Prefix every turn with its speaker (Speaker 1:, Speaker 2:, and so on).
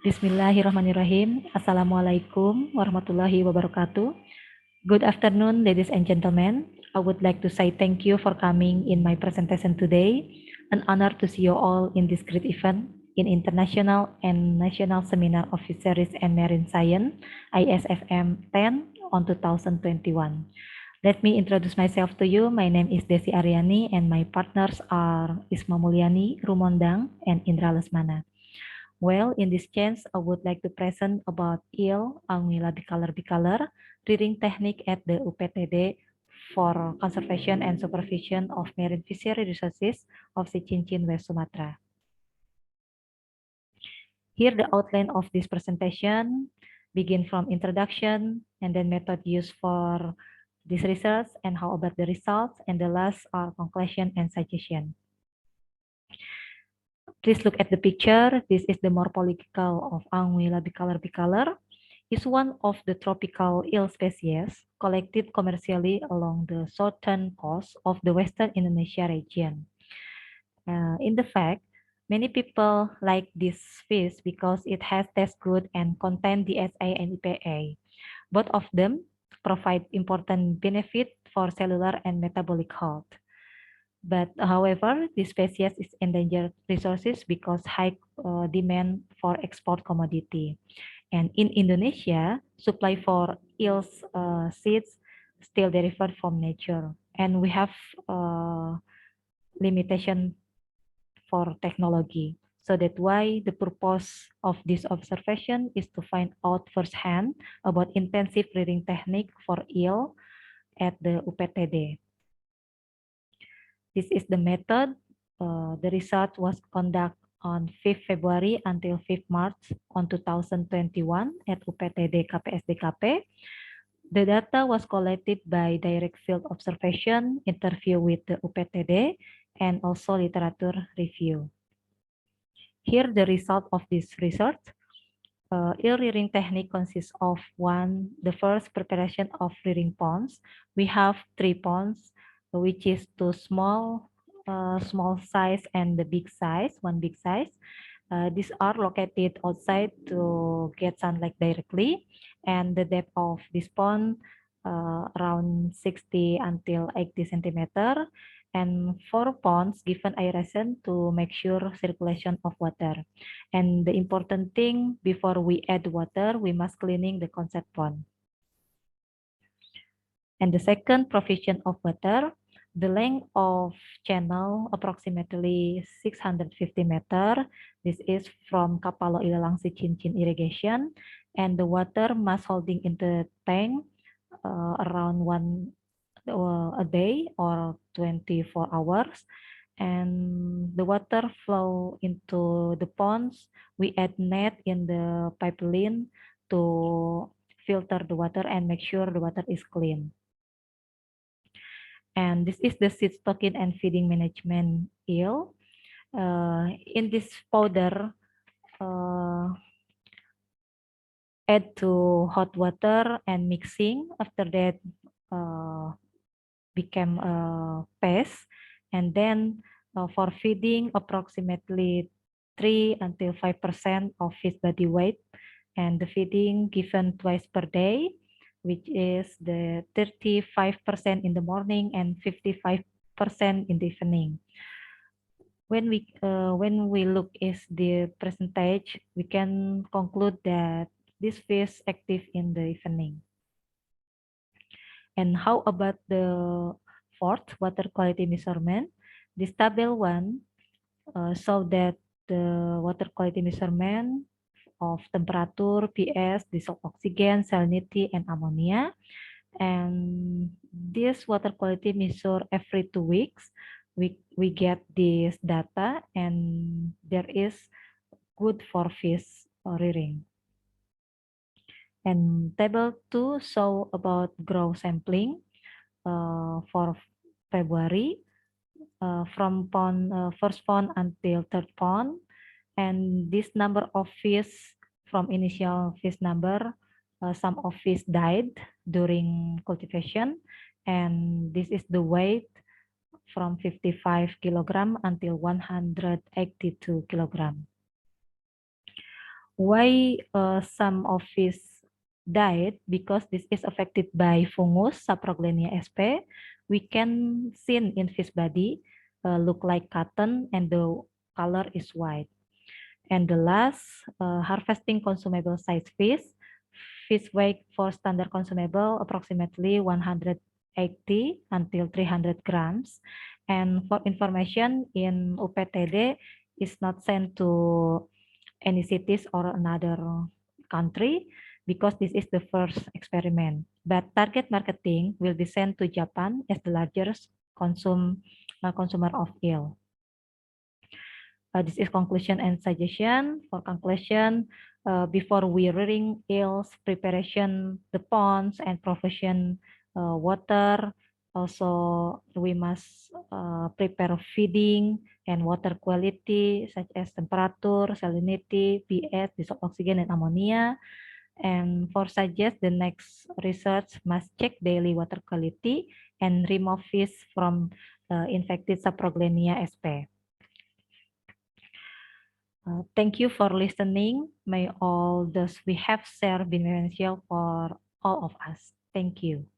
Speaker 1: Bismillahirrahmanirrahim. Assalamualaikum warahmatullahi wabarakatuh. Good afternoon, ladies and gentlemen. I would like to say thank you for coming in my presentation today. An honor to see you all in this great event in International and National Seminar of Fisheries and Marine Science, ISFM 10 on 2021. Let me introduce myself to you. My name is Desi Aryani and my partners are Isma Mulyani, Rumondang, and Indra Lesmana. Well, in this chance, I would like to present about IL Anguilla bicolor reading technique at the UPTD for conservation and supervision of marine fishery resources of Cincin, West Sumatra. Here the outline of this presentation begin from introduction and then method used for this research and how about the results, and the last are conclusion and suggestion. Please look at the picture. This is the morphological of Anguilla bicolor is one of the tropical eel species collected commercially along the southern coast of the Western Indonesia region. In the fact, many people like this fish because it has taste good and contain DHA and EPA. Both of them provide important benefit for cellular and metabolic health. But however, this species is endangered resources because high demand for export commodity. And in Indonesia, supply for eels seeds still derived from nature. And we have limitation for technology. So that's why the purpose of this observation is to find out firsthand about intensive rearing technique for eel at the UPTD. This is the method. The research was conducted on 5th February until 5th March on 2021 at UPTD KPSDKP. The data was collected by direct field observation, interview with the UPTD, and also literature review. Here the result of this research. Eel rearing technique consists of the first preparation of rearing ponds. We have 3 ponds, which is two small size and the big size, one big size. These are located outside to get sunlight directly, and the depth of this pond around 60 until 80 centimeter, and 4 ponds given aeration to make sure circulation of water. And the important thing, before we add water, we must cleaning the concept pond. And the second, provision of water. The length of channel approximately 650 meter. This is from Kapalo Ilalang Cincin irrigation, and the water must holding in the tank around a day or 24 hours, and the water flow into the ponds. We add net in the pipeline to filter the water and make sure the water is clean. And this is the seed stocking and feeding management eel. In this powder, add to hot water and mixing. After that, become a paste. And then for feeding, approximately 3 until 5% of fish body weight. And the feeding given twice per day, which is the 35% in the morning and 55% in the evening. When we look at the percentage, we can conclude that this fish active in the evening. And how about the fourth, water quality measurement? This table 1 show that the water quality measurement of temperature, pH, dissolved oxygen, salinity, and ammonia. And this water quality measure every 2 weeks. We get this data, and there is good for fish rearing. And table 2 show about growth sampling for February from first pond until third pond. And this number of fish from initial fish number, some of fish died during cultivation, and this is the weight from 55 kilogram until 182 kilogram. Why some of fish died? Because this is affected by fungus Saproglenia sp. We can see in fish body look like cotton and the color is white. And the last, harvesting consumable size fish. Fish weight for standard consumable approximately 180 until 300 grams. And for information in UPTD is not sent to any cities or another country because this is the first experiment. But target marketing will be sent to Japan as the largest consumer of eel. This is conclusion and suggestion. For conclusion, before we rearing eels, preparation the ponds and provision water. Also, we must prepare feeding and water quality such as temperature, salinity, pH, dissolved oxygen, and ammonia. And for suggest the next research must check daily water quality and remove fish from infected Saproglenia sp. Thank you for listening. May all those we have shared be beneficial for all of us. Thank you.